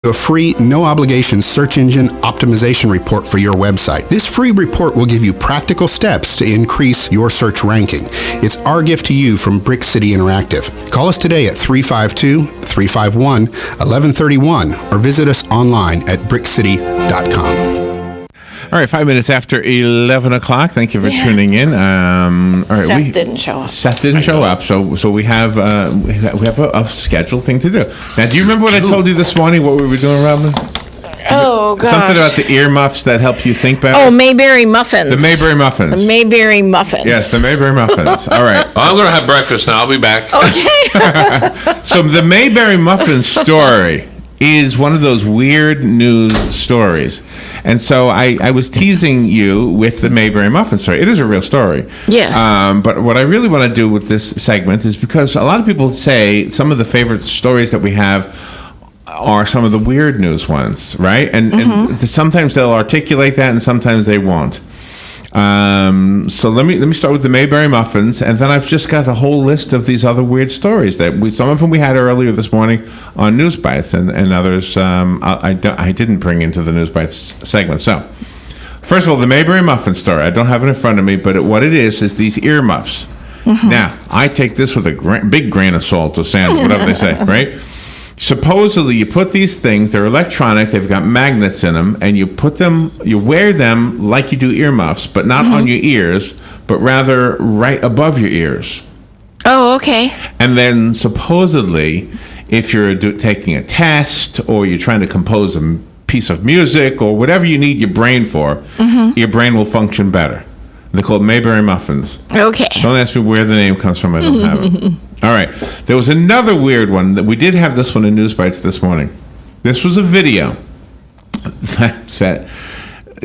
A free, no-obligation search engine optimization report for your website. This free report will give you practical steps to increase your search ranking. It's our gift to you from Brick City Interactive. Call us today at 352-351-1131 or visit us online at brickcity.com. All right, 5 minutes after 11 o'clock. Thank you for tuning in. All right, Seth didn't show up. Seth didn't show up, so we have a scheduled thing to do. Now, do you remember what I told you this morning? What we were doing, Robin? Oh gosh. Something about the earmuffs that help you think better. Oh, Mayberry muffins. The Mayberry muffins. The Mayberry muffins. Yes, the Mayberry muffins. All right. Well, I'm going to have breakfast now. I'll be back. Okay. So the Mayberry muffin story is one of those weird news stories. And so I was teasing you with the Mayberry muffin story. It is a real story. Yes. But what I really want to do with this segment is because a lot of people say some of the favorite stories that we have are some of the weird news ones, right? And sometimes they'll articulate that and sometimes they won't. So let me start with the Mayberry muffins, and then I've just got a whole list of these other weird stories that some of them we had earlier this morning on News Bites, and others I didn't bring into the News Bites segment. So first of all, the Mayberry muffin story. I don't have it in front of me, but what it is these earmuffs. Now I take this with a big grain of salt or sand, whatever they say, right? Supposedly, you put these things, they're electronic, they've got magnets in them, and you wear them like you do earmuffs, but not on your ears, but rather right above your ears. Oh, okay. And then supposedly, if you're taking a test or you're trying to compose a piece of music or whatever you need your brain for, your brain will function better. They're called Mayberry muffins. Okay. Don't ask me where the name comes from. I don't have it. All right. There was another weird one that we did have this one in News Bites this morning. This was a video that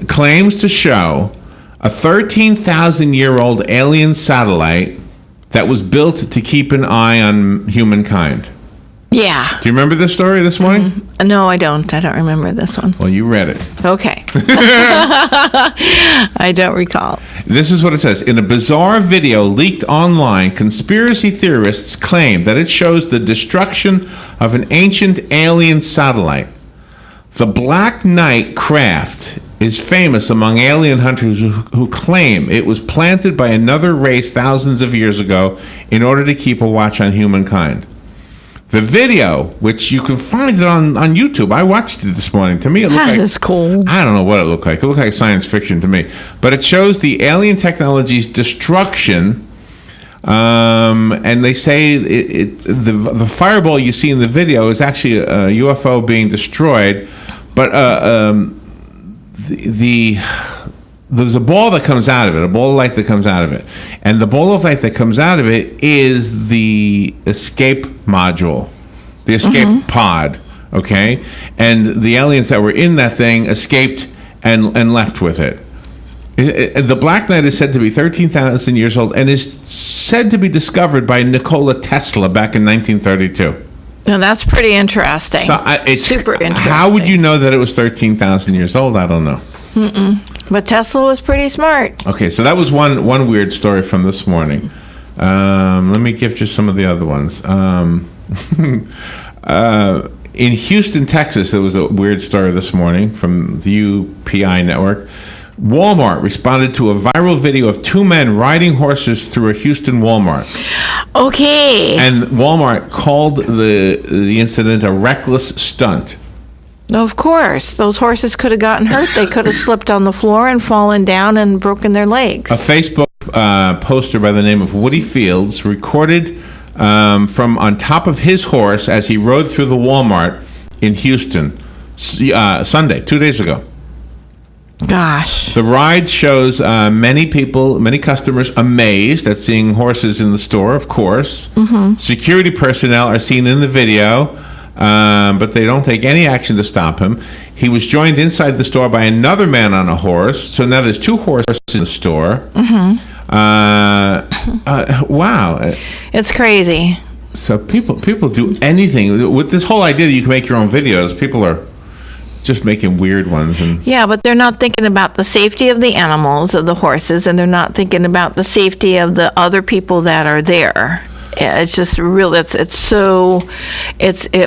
claims to show a 13,000-year-old alien satellite that was built to keep an eye on humankind. Yeah. Do you remember this story this morning? No, I don't. I don't remember this one. Well, you read it. Okay. I don't recall. This is what it says. In a bizarre video leaked online, conspiracy theorists claim that it shows the destruction of an ancient alien satellite. The Black Knight craft is famous among alien hunters who claim it was planted by another race thousands of years ago in order to keep a watch on humankind. The video, which you can find it on YouTube, I watched it this morning. To me, it looked That is cool. I don't know what it looked like. It looked like science fiction to me. But it shows the alien technology's destruction. And they say the fireball you see in the video is actually a UFO being destroyed. But there's a ball that comes out of it, a ball of light that comes out of it. And the ball of light that comes out of it is the escape module, the escape pod, okay? And the aliens that were in that thing escaped and left with it. The Black Knight is said to be 13,000 years old and is said to be discovered by Nikola Tesla back in 1932. Now, that's pretty interesting. So it's super interesting. How would you know that it was 13,000 years old? I don't know. But Tesla was pretty smart. Okay, so that was one weird story from this morning. Let me give you some of the other ones. In Houston, Texas, there was a weird story this morning from the UPI network. Walmart responded to a viral video of two men riding horses through a Houston Walmart. Okay. And Walmart called the incident a reckless stunt. Of course. Those horses could have gotten hurt. They could have slipped on the floor and fallen down and broken their legs. A Facebook poster by the name of Woody Fields recorded from on top of his horse as he rode through the Walmart in Houston Sunday, 2 days ago. Gosh. The ride shows many customers amazed at seeing horses in the store, of course. Security personnel are seen in the video, but they don't take any action to stop him. He was joined inside the store by another man on a horse. So now there's two horses in the store. Wow. It's crazy. So people do anything. With this whole idea that you can make your own videos, people are just making weird ones. Yeah, but they're not thinking about the safety of the animals, of the horses, and they're not thinking about the safety of the other people that are there. Yeah, it's just real. It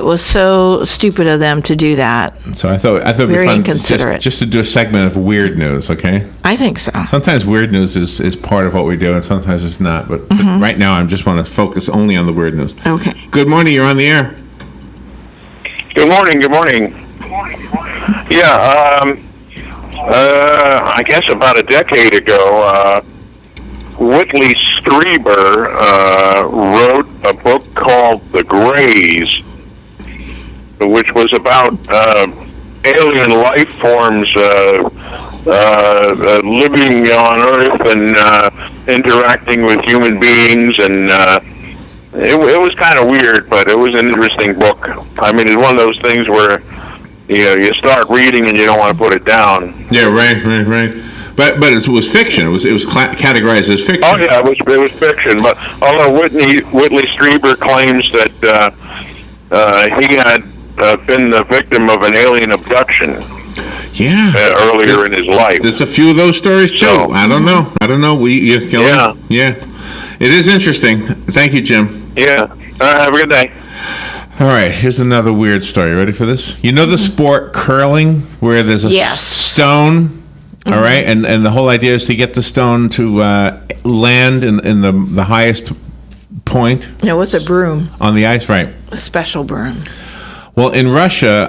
was so stupid of them to do that. So I thought it'd be Very fun inconsiderate. just to do a segment of weird news, okay? I think so. Sometimes weird news is part of what we do, and sometimes it's not. But right now, I just want to focus only on the weird news. Okay. Good morning. You're on the air. Good morning. Good morning. Yeah, I guess about a decade ago, Whitley Strieber wrote a book called The Greys, which was about alien life forms living on Earth and interacting with human beings, and it was kind of weird, but it was an interesting book. I mean, it's one of those things where you start reading and you don't want to put it down. Yeah, right. But it was fiction. It was categorized as fiction. Oh yeah, it was fiction. But although Whitley Strieber claims that he had been the victim of an alien abduction earlier in his life. There's a few of those stories too. So, I don't know. Yeah. It is interesting. Thank you, Jim. Yeah. Have a good day. All right, here's another weird story. Ready for this? You know the sport curling, where there's a stone. All right, and the whole idea is to get the stone to land in the highest point. It was a broom, on the ice, right? a special broom. Well, in Russia,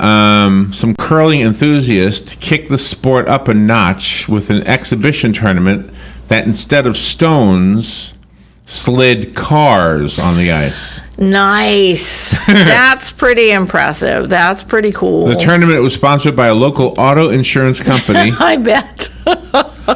some curling enthusiasts kicked the sport up a notch with an exhibition tournament that instead of stones, slid cars on the ice. Nice. That's pretty impressive. That's pretty cool. The tournament was sponsored by a local auto insurance company. I bet.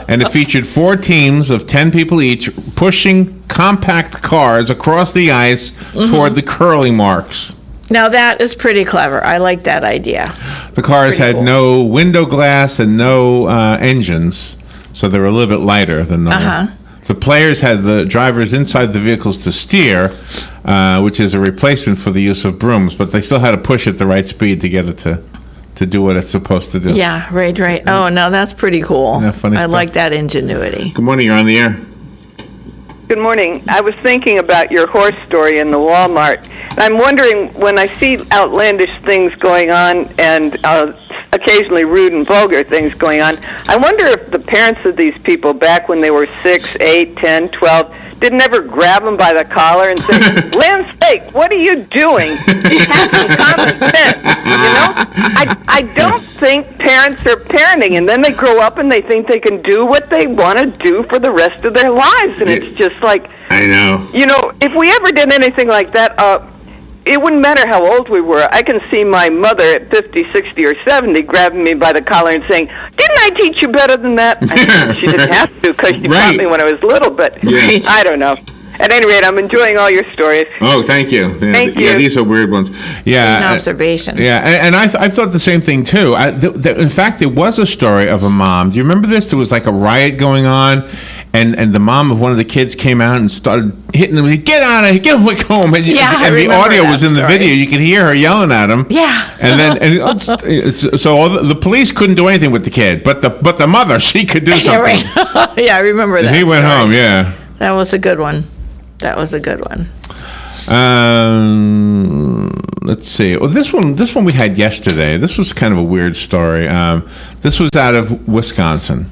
And it featured 4 teams of 10 people each pushing compact cars across the ice toward the curling marks. Now that is pretty clever. I like that idea. The cars Pretty had cool. no window glass and no engines, so they were a little bit lighter than normal. The players had the drivers inside the vehicles to steer, which is a replacement for the use of brooms, but they still had to push at the right speed to get it to do what it's supposed to do. Yeah, right. Oh, no, that's pretty cool. Yeah, funny I stuff. like that ingenuity. Good morning, you're on the air. Good morning. I was thinking about your horse story in the Walmart. I'm wondering, when I see outlandish things going on and occasionally rude and vulgar things going on, I wonder if the parents of these people back when they were 6, 8, 10, 12 didn't ever grab them by the collar and say, "Land's sake, what are you doing? Have some common sense." I don't think parents are parenting, and then they grow up and they think they can do what they want to do for the rest of their lives, and it's just like, I know. if we ever did anything like that, it wouldn't matter how old we were. I can see my mother at 50, 60, or 70 grabbing me by the collar and saying, "Didn't I teach you better than that?" I mean, she didn't have to because she taught me when I was little, but I don't know. At any rate, I'm enjoying all your stories. Oh, thank you. Yeah, Thank you. Yeah, these are weird ones. Yeah. An observation. Yeah, and I thought the same thing, too. In fact, there was a story of a mom. Do you remember this? There was like a riot going on, and the mom of one of the kids came out and started hitting them. "Get out of here! Get home!" And, I and the remember audio that was in the story. Yeah, you could hear her yelling at him. Yeah. And then, so all the police couldn't do anything with the kid, but the mother, she could do Yeah, something. right. Yeah, I remember that. And he went story. home, yeah. That was a good one. Let's see. Well, this one we had yesterday. This was kind of a weird story. This was out of Wisconsin.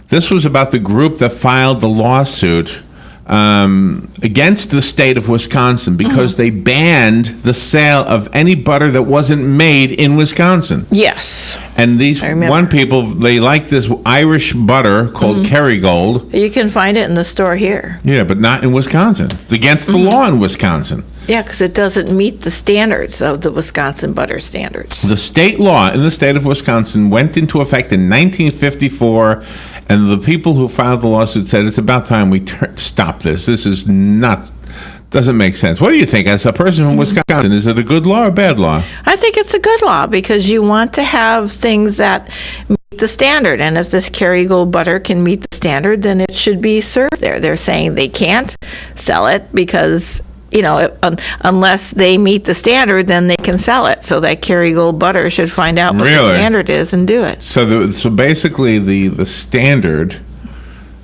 This was about the group that filed the lawsuit against the state of Wisconsin because they banned the sale of any butter that wasn't made in Wisconsin. Yes. And these I remember. one people, they like this Irish butter called Kerrygold. You can find it in the store here. Yeah, but not in Wisconsin. It's against the law in Wisconsin. Yeah, because it doesn't meet the standards of the Wisconsin butter standards. The state law in the state of Wisconsin went into effect in 1954, and the people who filed the lawsuit said it's about time we stop this. This is not, doesn't make sense. What do you think, as a person from Wisconsin? Is it a good law or bad law? I think it's a good law because you want to have things that meet the standard. And if this Kerrygold butter can meet the standard, then it should be served there. They're saying they can't sell it because, unless they meet the standard, then they can sell it. So that Kerrygold butter should find out what the Really? standard is and do it. So basically the standard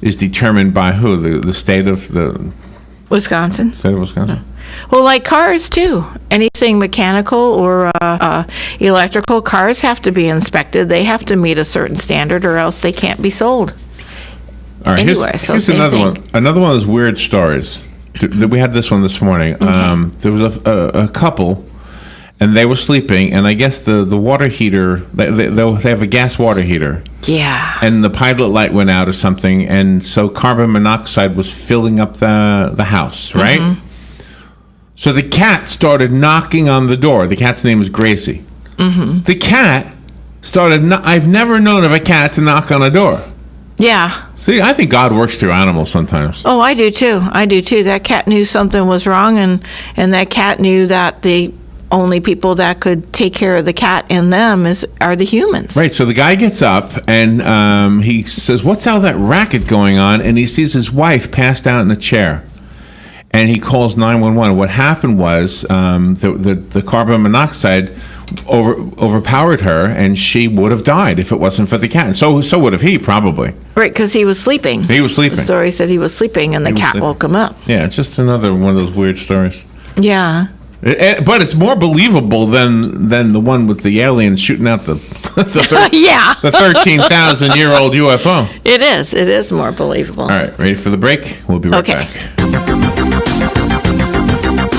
is determined by who? The state of Wisconsin? Wisconsin? Well, like cars too. Anything mechanical or electrical, cars have to be inspected. They have to meet a certain standard, or else they can't be sold. All right, Anywhere, so here's same another thing. one. Another one of those weird stories. We had this one this morning. There was a couple, and they were sleeping, and I guess the water heater, they have a gas water heater, Yeah. and the pilot light went out or something, and so carbon monoxide was filling up the house, right? So the cat started knocking on the door. The cat's name is Gracie. The cat started, I've never known of a cat to knock on a door. Yeah. See, I think God works through animals sometimes. Oh, I do too. I do too. That cat knew something was wrong, and that cat knew that the only people that could take care of the cat and them are the humans. Right, so the guy gets up and he says, "What's all that racket going on?" And he sees his wife passed out in a chair. And he calls 911. What happened was the carbon monoxide overpowered her, and she would have died if it wasn't for the cat. And so would have he, probably. Right, because he was sleeping. He was sleeping. The story said he was sleeping, and the was cat sleeping. woke him up. Yeah, it's just another one of those weird stories. Yeah. But it's more believable than the one with the aliens shooting out the Yeah. the 13,000-year-old UFO. It is. It is more believable. All right, ready for the break? We'll be right Okay. back.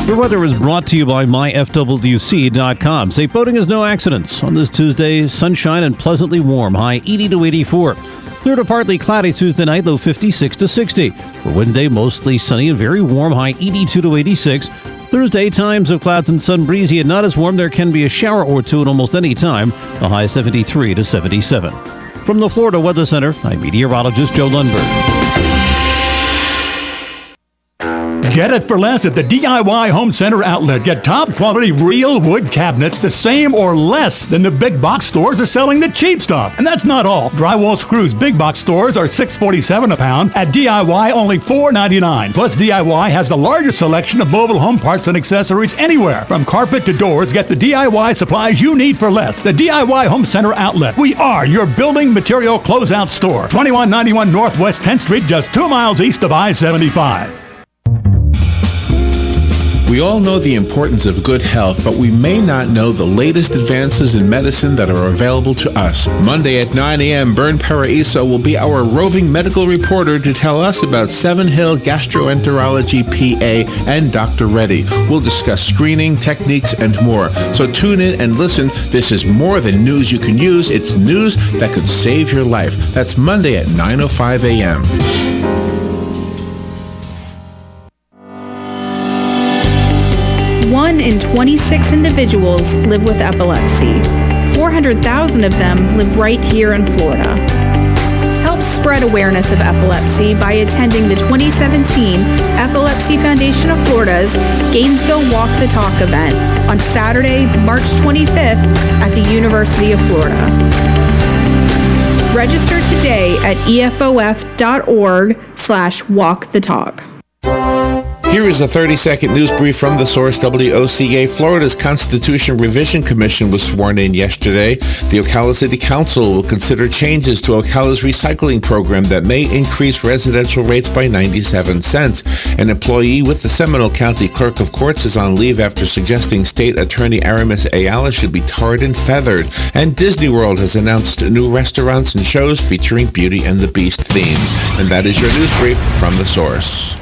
The weather is brought to you by myfwc.com. Safe boating is no accidents. On this Tuesday, sunshine and pleasantly warm, high 80 to 84. Clear to partly cloudy Tuesday night, low 56 to 60. For Wednesday, mostly sunny and very warm, high 82 to 86. Thursday, times of clouds and sun, breezy and not as warm. There can be a shower or two at almost any time, a high 73 to 77. From the Florida Weather Center, I'm meteorologist Joe Lundberg. Get it for less at the DIY Home Center outlet. Get top quality real wood cabinets the same or less than the big box stores are selling the cheap stuff. And that's not all. Drywall screws big box stores are $6.47 a pound. At DIY, only $4.99. Plus, DIY has the largest selection of mobile home parts and accessories anywhere. From carpet to doors, get the DIY supplies you need for less. The DIY Home Center outlet. We are your building material closeout store. 2191 Northwest 10th Street, just 2 miles east of I-75. We all know the importance of good health, but we may not know the latest advances in medicine that are available to us. Monday at 9 a.m., Bern Paraiso will be our roving medical reporter to tell us about Seven Hill Gastroenterology PA and Dr. Reddy. We'll discuss screening, techniques, and more. So tune in and listen. This is more than news you can use. It's news that could save your life. That's Monday at 9:05 a.m. 1 in 26 individuals live with epilepsy. 400,000 of them live right here in Florida. Help spread awareness of epilepsy by attending the 2017 Epilepsy Foundation of Florida's Gainesville Walk the Talk event on Saturday, March 25th at the University of Florida. Register today at efof.org/walkthetalk. Here is a 30-second news brief from the source, WOCA. Florida's Constitution Revision Commission was sworn in yesterday. The Ocala City Council will consider changes to Ocala's recycling program that may increase residential rates by 97 cents. An employee with the Seminole County Clerk of Courts is on leave after suggesting State Attorney Aramis Ayala should be tarred and feathered. And Disney World has announced new restaurants and shows featuring Beauty and the Beast themes. And that is your news brief from the source.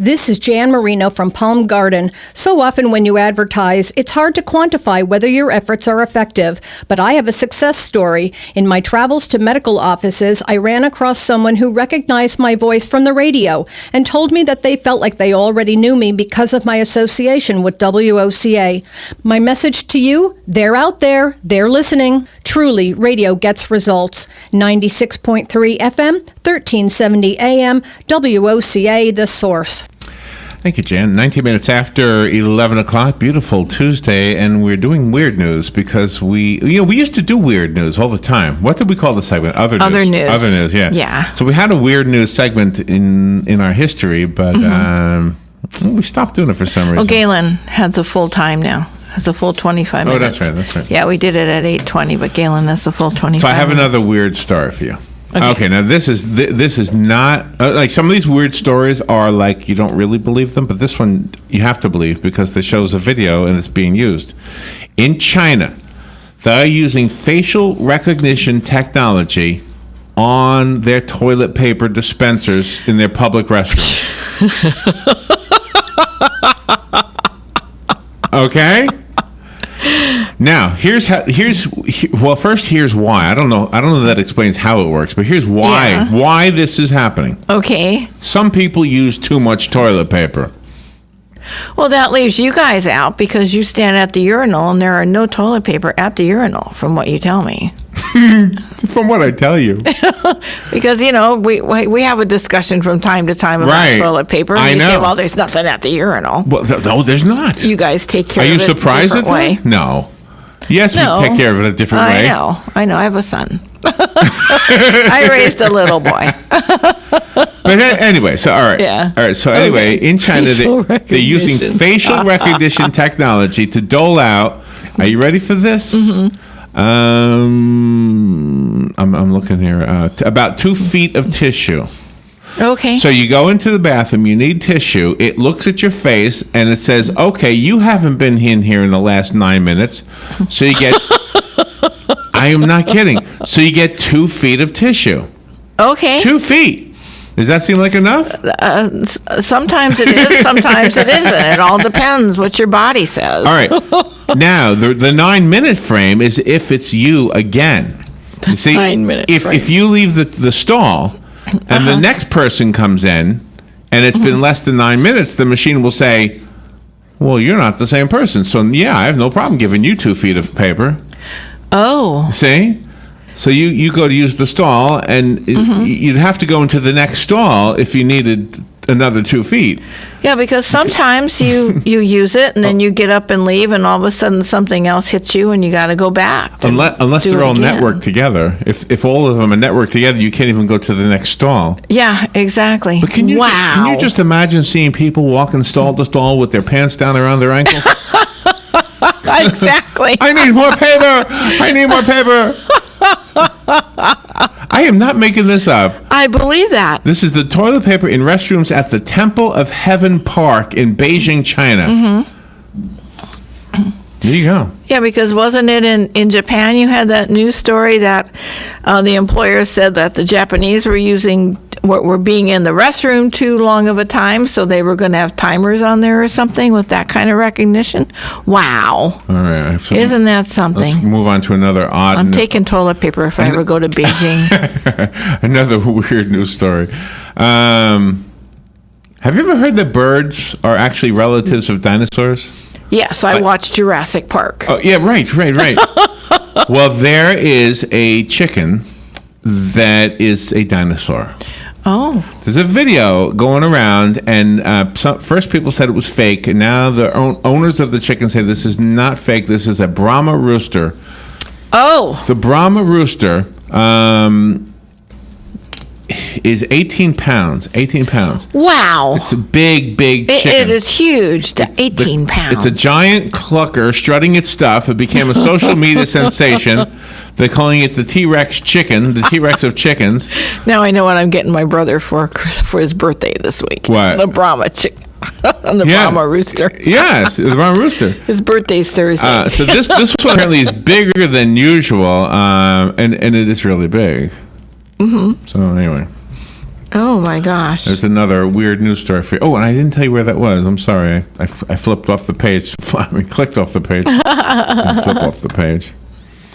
This is Jan Marino from Palm Garden. So often when you advertise, it's hard to quantify whether your efforts are effective. But I have a success story. In my travels to medical offices, I ran across someone who recognized my voice from the radio and told me that they felt like they already knew me because of my association with WOCA. My message to you, they're out there, they're listening. Truly, radio gets results. 96.3 FM, 1370 AM, WOCA, the source. Thank you, Jan. 19 minutes after 11 o'clock, beautiful Tuesday, and we're doing weird news because we used to do weird news all the time. What did we call the segment? Other news. Other news. Other news, yeah. Yeah. So we had a weird news segment in our history, but we stopped doing it for some reason. Well, Galen has a full time now. Has a full 25 minutes. Oh, that's right. Yeah, we did it at 8:20, but Galen has a full 25 So I have minutes. another weird story for you. Okay, now this is not like some of these weird stories are like you don't really believe them, but this one you have to believe because it shows a video and it's being used. In China, they're using facial recognition technology on their toilet paper dispensers in their public restrooms. Okay? Now, here's why. I don't know that explains how it works, but here's why this is happening. Okay. Some people use too much toilet paper. Well, that leaves you guys out because you stand at the urinal and there are no toilet paper at the urinal, from what you tell me. From what I tell you. Because, we have a discussion from time to time about toilet paper. And you say, well, there's nothing at the urinal. Well, no, there's not. You guys take care of it. Are you surprised at that? No. Yes, we take care of it a different way. I know. I have a son. I raised a little boy. But anyway, so all right. Yeah. All right. So anyway, in China, they're using facial recognition technology to dole out. Are you ready for this? Mm-hmm. I'm looking here. About 2 feet of tissue. Okay. So you go into the bathroom, you need tissue. It looks at your face and it says, okay, you haven't been in here in the last 9 minutes. So you get, I am not kidding. So you get 2 feet of tissue. Okay. 2 feet. Does that seem like enough? Sometimes it is, sometimes it isn't. It all depends what your body says. All right. Now, the 9-minute frame is if it's you again. You see, 9-minute frame. If you leave the stall and the next person comes in and it's been less than 9 minutes, the machine will say, well, you're not the same person. So, yeah, I have no problem giving you 2 feet of paper. Oh. See? So you go to use the stall, and you'd have to go into the next stall if you needed another 2 feet. Yeah, because sometimes you use it, and then you get up and leave, and all of a sudden something else hits you, and you got to go back. Unless they're all networked together. If all of them are networked together, you can't even go to the next stall. Yeah, exactly. But can you just imagine seeing people walking stall to stall with their pants down around their ankles? Exactly. I need more paper. I need more paper. I am not making this up. I believe that. This is the toilet paper in restrooms at the Temple of Heaven Park in Beijing, China. Mm-hmm. There you go. Yeah, because wasn't it in Japan you had that news story that the employer said that the Japanese were being in the restroom too long of a time, so they were going to have timers on there or something with that kind of recognition? Wow. All right. Isn't that something? Let's move on to another odd... I'm taking toilet paper if I ever go to Beijing. Another weird news story. Have you ever heard that birds are actually relatives of dinosaurs? Yes, I watched Jurassic Park. Oh, yeah, right. Well, there is a chicken that is a dinosaur. Oh. There's a video going around, and first people said it was fake, and now the owners of the chicken say this is not fake. This is a Brahma rooster. Oh. The Brahma rooster is 18 pounds. 18 pounds. Wow. It's a big chicken. It is huge. 18 pounds. It's a giant clucker strutting its stuff. It became a social media sensation. They're calling it the T-Rex chicken, the T-Rex of chickens. Now I know what I'm getting my brother for his birthday this week. What? The Brahma chicken. Brahma rooster. Yes, the Brahma rooster. His birthday's Thursday. So this one apparently is bigger than usual, and it is really big. Mm-hmm. So anyway. Oh my gosh. There's another weird news story for you. Oh, and I didn't tell you where that was. I'm sorry. I flipped off the page. Clicked off the page. I flip off the page.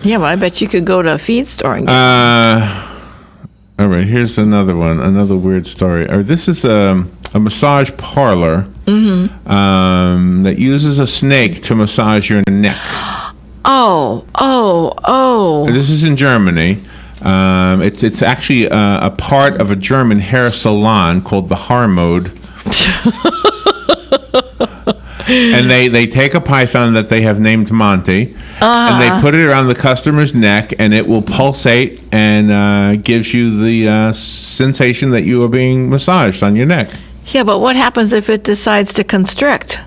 Yeah, well, I bet you could go to a feed store and get all right, here's another one. Another weird story. This is a massage parlor that uses a snake to massage your neck. Oh. This is in Germany. It's actually a part of a German hair salon called the Harmode. And they take a python that they have named Monty, and they put it around the customer's neck, and it will pulsate and gives you the sensation that you are being massaged on your neck. Yeah, but what happens if it decides to constrict?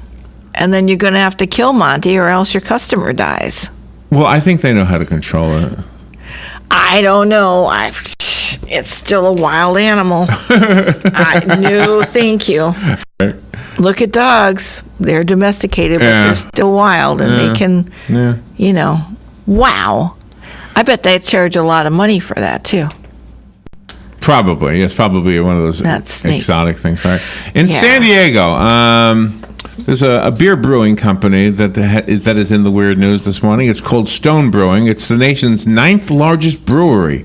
And then you're going to have to kill Monty or else your customer dies. Well, I think they know how to control it. I don't know. It's still a wild animal. No, thank you. Look at dogs. They're domesticated, but they're still wild, and they can, wow. I bet they charge a lot of money for that, too. Probably. It's probably one of those exotic things. Right? In Yeah. San Diego, there's a beer brewing company that is in the weird news this morning. It's called Stone Brewing. It's the nation's 9th largest brewery.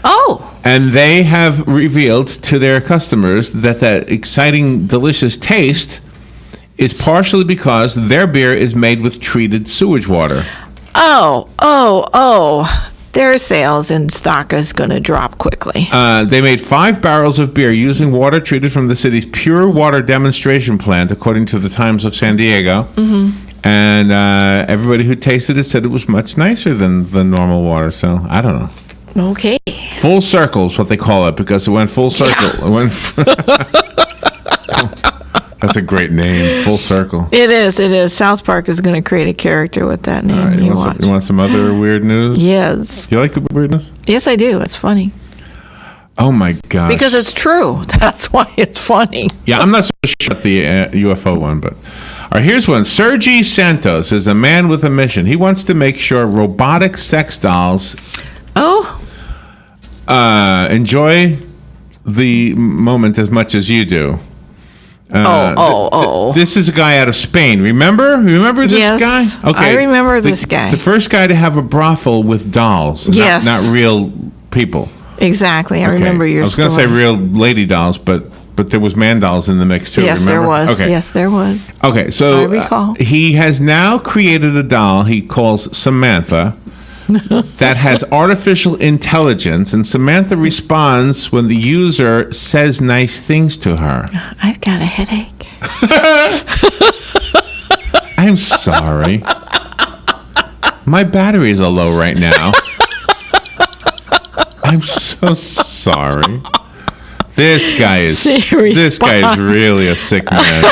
Oh. And they have revealed to their customers that exciting, delicious taste is partially because their beer is made with treated sewage water. Oh. Their sales in stock is going to drop quickly. They made 5 barrels of beer using water treated from the city's pure water demonstration plant, according to the Times of San Diego. Mm-hmm. And everybody who tasted it said it was much nicer than the normal water. So I don't know. Okay. Full circle is what they call it because it went full circle. Yeah. That's a great name, Full Circle. It is. South Park is going to create a character with that name. Right, you want some other weird news? Yes. Do you like the weirdness? Yes, I do. It's funny. Oh, my gosh. Because it's true. That's why it's funny. Yeah, I'm not so sure about the UFO one, but... All right, here's one. Sergi Santos is a man with a mission. He wants to make sure robotic sex dolls... enjoy the moment as much as you do. This is a guy out of Spain. Remember this guy? Okay, I remember this guy. The first guy to have a brothel with dolls, yes, not real people. Exactly. I remember your story. I was going to say real lady dolls, but there was man dolls in the mix too. Yes, remember? there was. Okay. Yes, there was. Okay, so I recall. He has now created a doll he calls Samantha. That has artificial intelligence, and Samantha responds when the user says nice things to her. I've got a headache. I'm sorry. My batteries are low right now. I'm so sorry. This guy is really a sick man.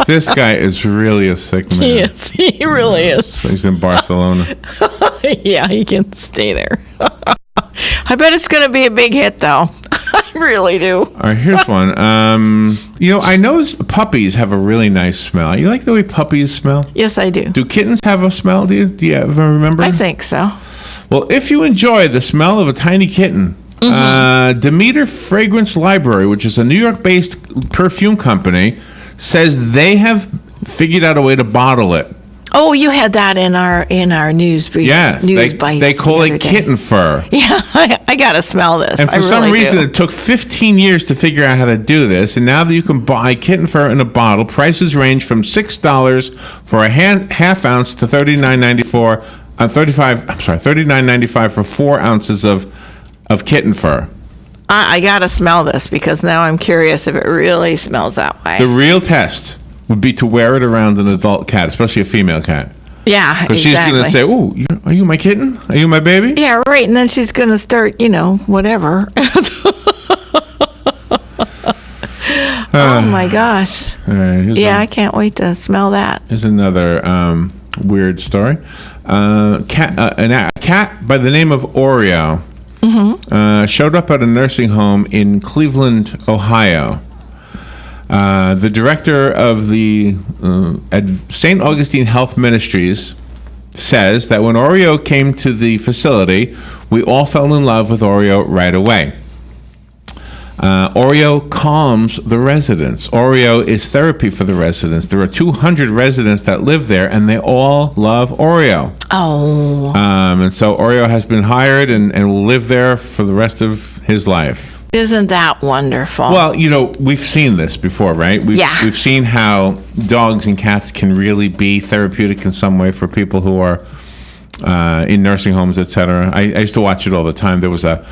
This guy is really a sick man. Yes, he really is. So he's in Barcelona. Yeah, he can stay there. I bet it's going to be a big hit, though. I really do. All right, here's one. I noticed puppies have a really nice smell. You like the way puppies smell? Yes, I do. Do kittens have a smell? Do you ever remember? I think so. Well, if you enjoy the smell of a tiny kitten, Demeter Fragrance Library, which is a New York-based perfume company, says they have figured out a way to bottle it. Oh, you had that in our news brief. Yes, they call it kitten fur. Yeah, I got to smell this. And for some reason, it took 15 years to figure out how to do this. And now that you can buy kitten fur in a bottle, prices range from $6 for a half ounce to $39.94. $39.95 for 4 ounces of kitten fur. I got to smell this because now I'm curious if it really smells that way. The real test would be to wear it around an adult cat, especially a female cat. Yeah, because she's going to say, "Oh, are you my kitten? Are you my baby?" Yeah, right. And then she's going to start, whatever. Oh my gosh! I can't wait to smell that. Here's another weird story. A cat by the name of Oreo showed up at a nursing home in Cleveland, Ohio. The director of the St. Augustine Health Ministries says that when Oreo came to the facility, we all fell in love with Oreo right away. Oreo calms the residents. Oreo is therapy for the residents. There are 200 residents that live there, and they all love Oreo. Oh. And so Oreo has been hired and will live there for the rest of his life. Isn't that wonderful? Well, we've seen this before, right? We've seen how dogs and cats can really be therapeutic in some way for people who are in nursing homes, etc. I used to watch it all the time. There was a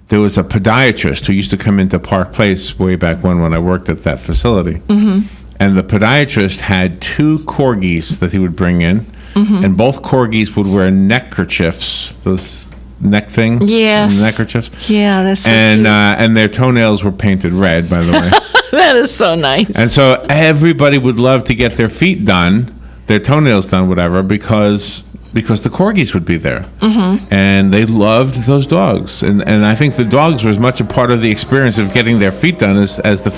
podiatrist who used to come into Park Place way back when I worked at that facility. Mm-hmm. And the podiatrist had 2 corgis that he would bring in, and both corgis would wear neckerchiefs, those neck things. Yes. Neckerchiefs. Yeah, that's so cute. And their toenails were painted red, by the way. That is so nice. And so everybody would love to get their feet done, their toenails done, whatever, because because the corgis would be there. And they loved those dogs. And I think the dogs were as much a part of the experience of getting their feet done as the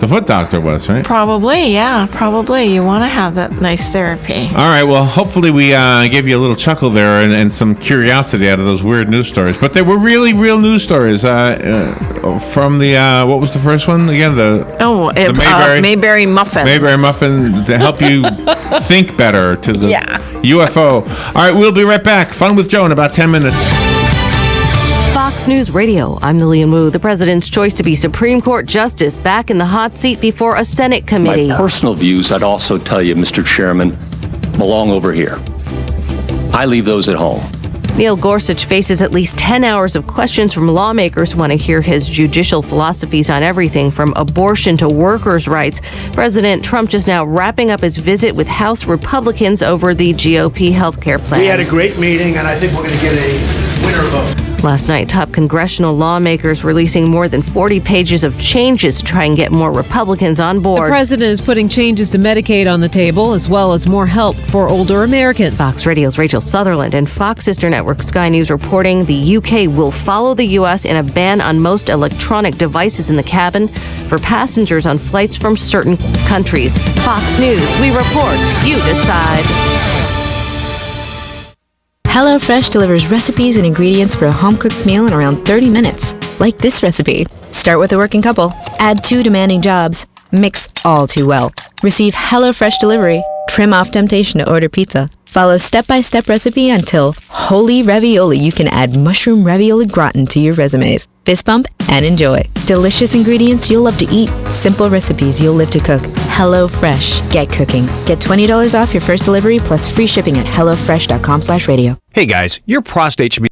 foot doctor was, right? Probably, yeah, probably. You want to have that nice therapy. All right, well, hopefully we gave you a little chuckle there and some curiosity out of those weird news stories. But they were really real news stories from the, what was the first one again? The Mayberry Muffin. Mayberry Muffin to help you think better to the UFO. All right, we'll be right back. Fun with Joe in about 10 minutes. Fox News Radio, I'm Lillian Wu. The president's choice to be Supreme Court Justice back in the hot seat before a Senate committee. My personal views, I'd also tell you, Mr. Chairman, belong over here. I leave those at home. Neil Gorsuch faces at least 10 hours of questions from lawmakers who want to hear his judicial philosophies on everything from abortion to workers' rights. President Trump just now wrapping up his visit with House Republicans over the GOP health care plan. We had a great meeting, and I think we're going to get a winner vote. Last night, top congressional lawmakers releasing more than 40 pages of changes to try and get more Republicans on board. The president is putting changes to Medicaid on the table, as well as more help for older Americans. Fox Radio's Rachel Sutherland and Fox sister network Sky News reporting the UK will follow the U.S. in a ban on most electronic devices in the cabin for passengers on flights from certain countries. Fox News, we report, you decide. HelloFresh delivers recipes and ingredients for a home-cooked meal in around 30 minutes. Like this recipe. Start with a working couple. Add 2 demanding jobs. Mix all too well. Receive HelloFresh delivery. Trim off temptation to order pizza. Follow step-by-step recipe until holy ravioli. You can add mushroom ravioli gratin to your resumes. Fist bump and enjoy. Delicious ingredients you'll love to eat. Simple recipes you'll live to cook. HelloFresh. Get cooking. Get $20 off your first delivery plus free shipping at HelloFresh.com/radio. Hey guys, your prostate should be